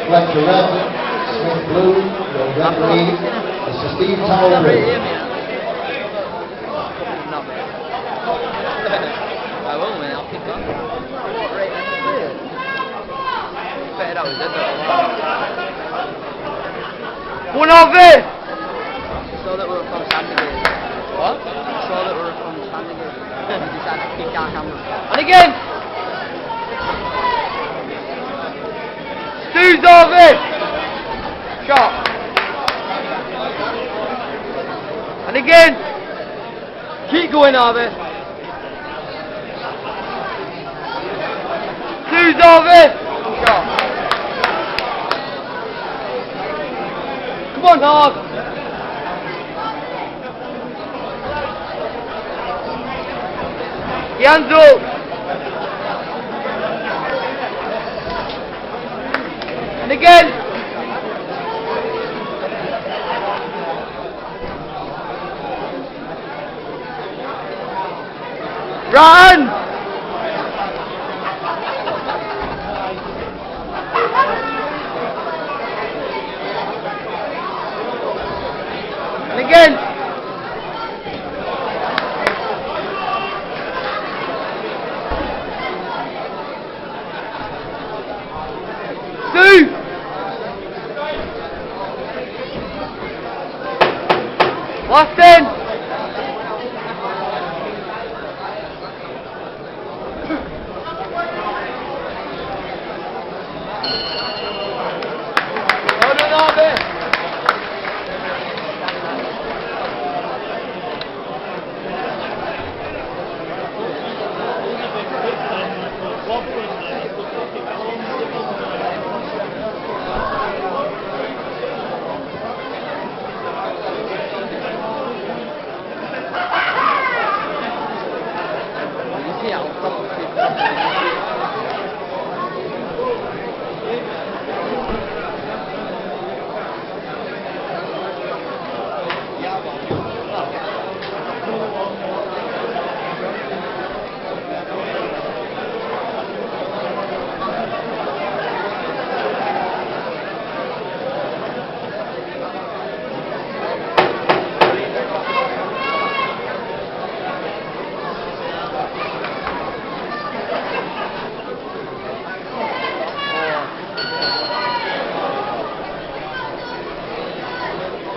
Fletcher red, Smith blue, your referee, Mr. Steve Towell blue. I will, man. I'll kick on. Fed out, is it? One of it! Saw that we were from Sandygate. What? Saw that we were from Sandygate. We decided to kick our camera. And again! Stu's of it! Shot. And again! Keep going, Harvey. Stu's of it! Shot. Come on, Harv. Hands up. And again. Run. And again. Stu! Last in! Well done, Harvey!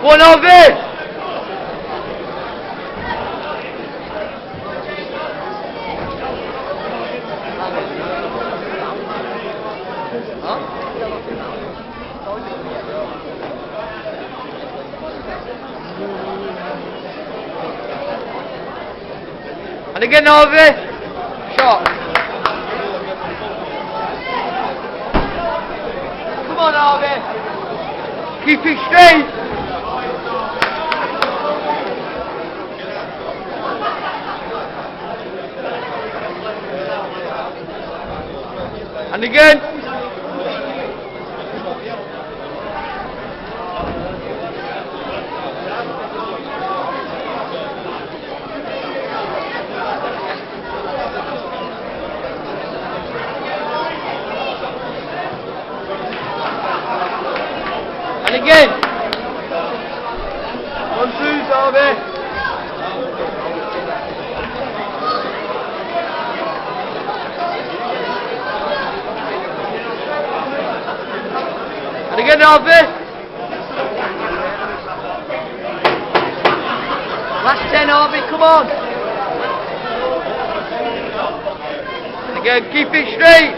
One of it! And again, Harvey. Shot. Come on, Harvey. Keep it straight. And again. And again. 1, 2, Harvey. And again, Harvey. Last 10, Harvey, come on. And again, keep it straight.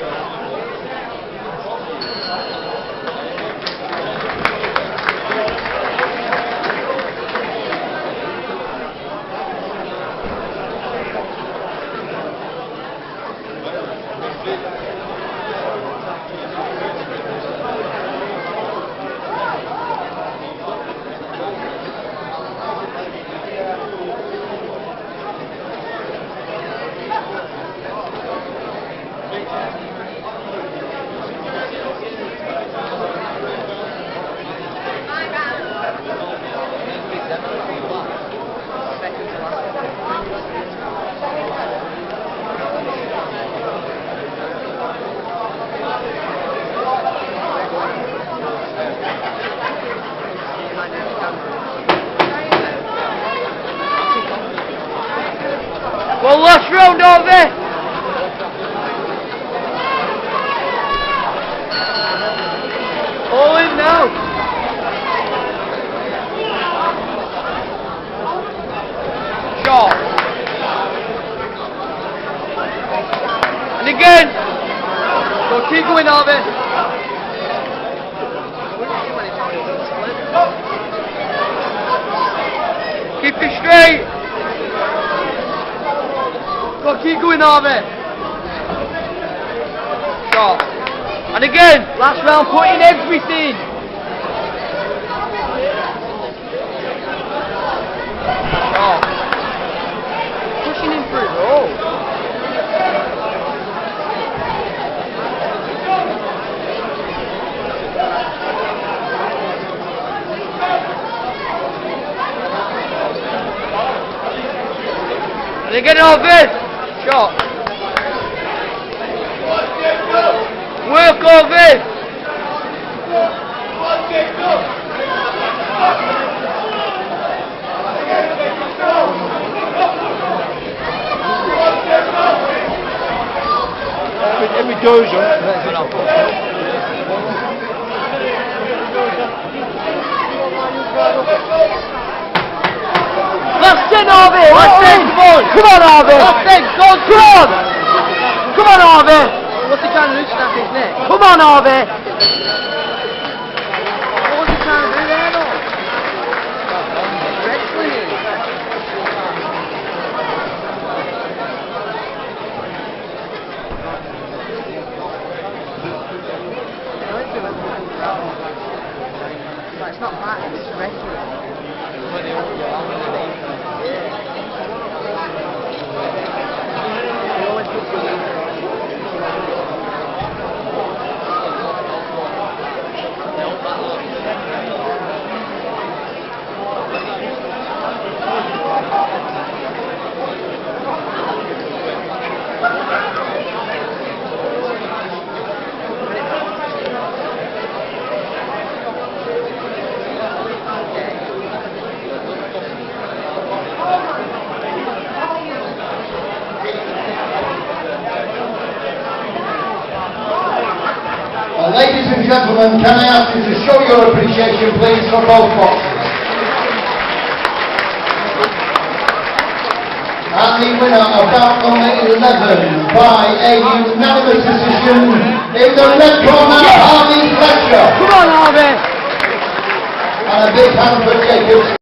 Well, last round, Harvey. All in now. Shot. And again. Go, keep going, Harvey. Keep it straight. Go, keep going, Harvey. Shot. And again, last round, put in everything. Shot. Pushing him through, And again, Harvey. Shot. Work, Harvey. Every dozer. Last 10, Harvey. Last 10, come on. Come on, Harvey. Last 10, go on, come on. Come on, Harvey. What's he trying to do? Snap his neck? Come on, Harvey. What was he trying to do there, though? Wrestling. It's not fighting, it's wrestling. He always puts the Ladies and gentlemen, can I ask you to show your appreciation, please, for both boxers? And the winner of bout number 11 by a unanimous decision in the red corner, Harvey Fletcher. Come on, Harvey. And a big hand for Jacobs.